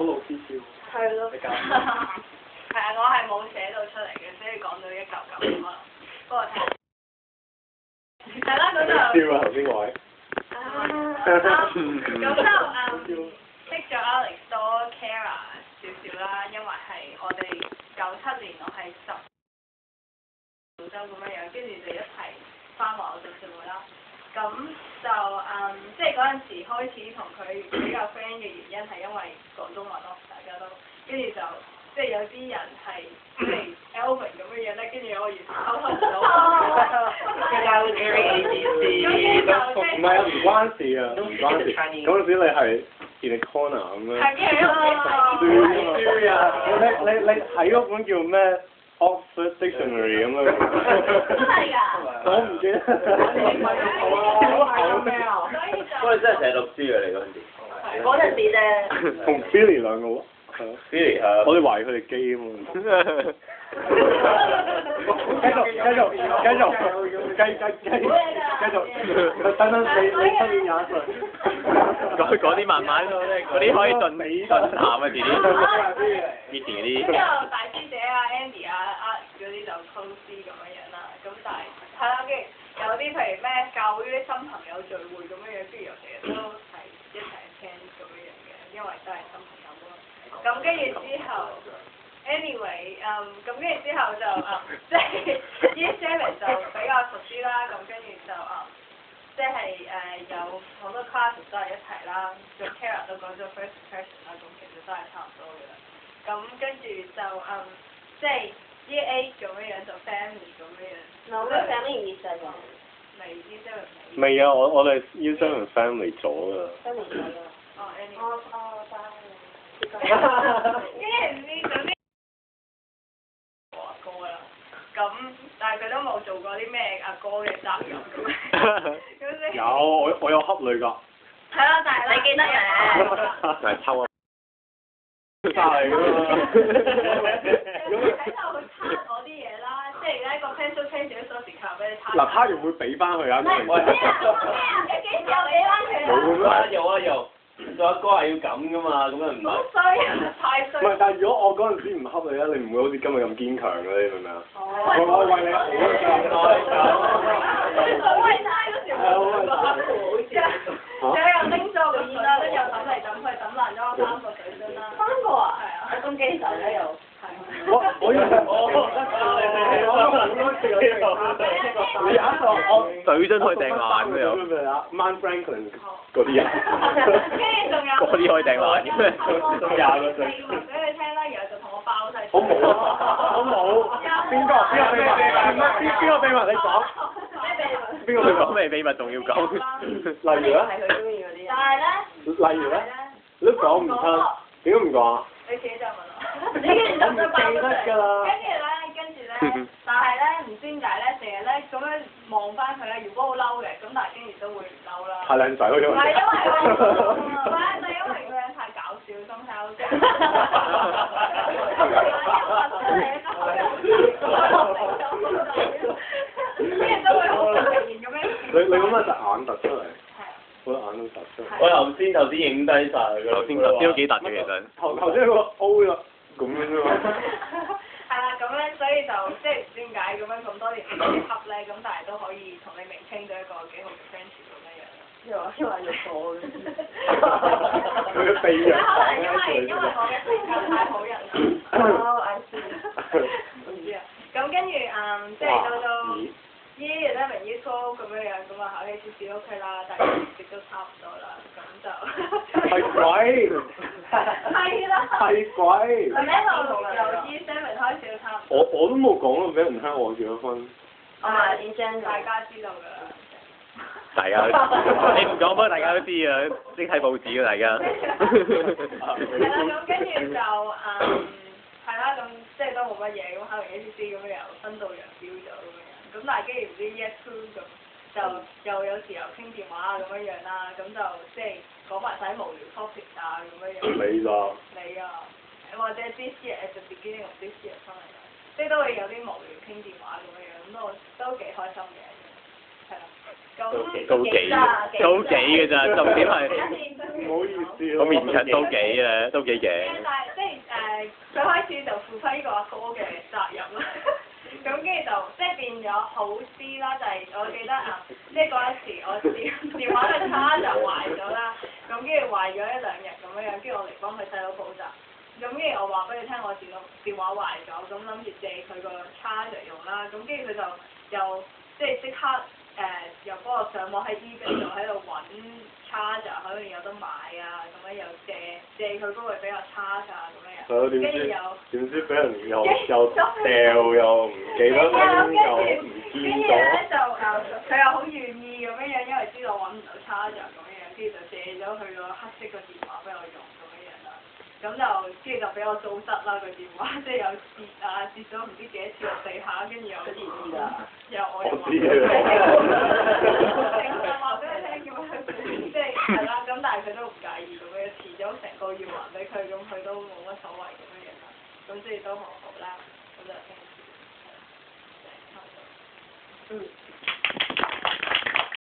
老師笑。係咯。你教。係啊，我係冇寫到出嚟嘅，所以講到一嚿嚿可能。不過睇。係啦，咁就。笑啊！頭先嗰位。咁就識咗 Alex 多 Kara 少少啦，因為係我哋97年我係10澳洲咁樣樣，跟住就一齊翻華我做社會啦。咁就即係嗰陣時開始同佢比較 friend 嘅原因係因為廣東話咯，大家都跟住就即係有啲人係即係 Elvin 咁樣樣咧，跟住我完全溝通唔到。唔係啊，唔關事啊，唔關事。嗰陣時你係 in a corner 咁樣。係嘅。你睇嗰本叫咩 Oxford Dictionary 咁樣。真係㗎。我唔記得。不過你真係成日讀書嘅你嗰陣時。嗰陣時啫。同 Billy 兩個喎。Billy 係。我哋懷疑佢哋基啊嘛。繼續。等你出年廿歲。講啲慢慢咯，嗰啲可以進談啊，遲啲。以前嗰啲。之後大師姐啊 Andy 啊嗰啲就 close 啲咁樣樣啦，咁但係係啦，跟住有啲譬如咩教會啲新朋友聚會咁樣樣，跟住又成日都係一齊聽咁樣樣嘅，因為都係新朋友咯。咁跟住之後 ，anyway， 咁跟住之後就即係 Year 7就比較熟啲啦，咁跟住就即係有好多 class 都係一齊啦，做 Kara 都講咗 first impression 啦，咁其實都係差唔多嘅啦。咁跟住就即係 Year 8咁樣樣就 family 咁樣樣。嗱，我咩 family 意思啊？未 Year 7未。未啊，我哋 Year 7 family 咗㗎。family 咗啦。哦，anyway。得。跟住呢總之我阿哥啦，咁但係佢都冇做過啲咩阿哥嘅責任咁。有，我有恰你㗎。係啦，但係你記得嘅。就係抽啊！晒嚟㗎嘛。喺度攤我啲嘢啦，即係咧個 pencil case 啲鎖匙扣俾你攤。嗱，他完會俾翻佢啊！咩啊？你幾時又俾翻佢啊？有。做阿哥係要咁噶嘛，咁樣唔係。好衰啊！太衰。唔係，但係如果我嗰陣時唔恰你咧，你唔會好似今日咁堅強嘅，你明唔明啊？我為你好為曬嗰條好似又拎咗個煙啦，跟住又抌嚟抌去，抌爛咗我3個水樽啦。3個啊？係啊。我中機手咧又。我以為水樽可以掟爛嘅又。Man Franklin 嗰啲人。跟住仲有。嗰啲可以掟爛嘅咩？仲廿個水。俾佢聽啦，然後就同我爆晒。我冇。邊個秘密？你講。邊個講咩秘密仲要講？例如咧？係佢中意嗰啲。但係咧。例如咧？你都講唔出，點解唔講啊？你自己就問我。你跟住就再爆出嚟。跟住咧，但係咧，唔知點解咧，成日咧咁樣望翻佢咧，如果好嬲嘅，咁但係跟住都會唔嬲啦。太靚仔咯，因為。唔係因為佢，唔係就因為個人太搞笑，心態好正。啲人都會好突然咁樣。你咁樣隻眼突出嚟。我眼都突出嚟。我頭先影低晒佢。頭先都幾突嘅其實。頭先個 O 啦，咁樣啫嘛。係啦，咁咧，所以就即係唔知點解咁樣咁多年嚟啲恰咧，咁但係都可以同你明清咗一個幾好嘅 friendship 咁樣樣。因為要錯嘅。佢嘅秘藥。可能因為我嘅性格太好人啦。哦，I see。唔知啊，咁跟住即係到Year 11 Year 12咁樣樣，咁啊考 HSC OK 啦，但係亦都差唔多啦，咁就。係鬼。係啦。係鬼。係咩？由 Year 7開始都差唔多。我都冇講到俾人聽我結咗婚。大家知道㗎啦。大家都知，你唔講不過大家都知啊，識睇報紙嘅大家。係啦，咁跟住就係啦，咁即係都冇乜嘢，咁考完 HSC 咁樣又分道揚鑣咗咁樣，咁但係跟住唔知 Year 2咁就又有時候傾電話啊咁樣樣啦，咁就即係講埋晒啲無聊 topic 啊咁樣樣。你咋？你啊，或者 this year at the beginning of this year 翻嚟，即係都會有啲無聊傾電話咁樣樣，咁都幾開心嘅。係係啦。咁都幾嘅咋，重點係唔好意思個面長都幾嘅，都幾嘅。但係即係佢開始就負翻呢個阿哥嘅責任啦。咁跟住就即係變咗好啲啦，就係、我記得啊，即係嗰一時我電話嘅叉就壞咗啦，咁跟住壞咗1-2日咁樣，跟住我嚟幫佢細佬補習。咁跟住我話俾佢聽，我電話壞咗，咁諗住借佢個叉嚟用啦。咁跟住佢就又即刻又幫我上網喺 eBay 度喺度揾叉就可能有得買啊，咁樣又借佢嗰個比較差㗎咁樣。跟住又點知俾人又掉又唔記得拎又唔見咗。咧就佢又好願意咁樣，因為知道我揾唔到叉就咁樣，跟住就借咗佢個黑色個電話俾我用咁樣啦。咁就跟住就俾我糟質啦個電話，即係有跌咗唔知幾多次落地下，跟住又我又話俾佢聽叫佢即係係啦，咁但係佢都唔介意咁樣，遲咗成個月還俾佢，咁佢都冇乜所謂咁樣啦，咁所以都好好啦，咁就聽。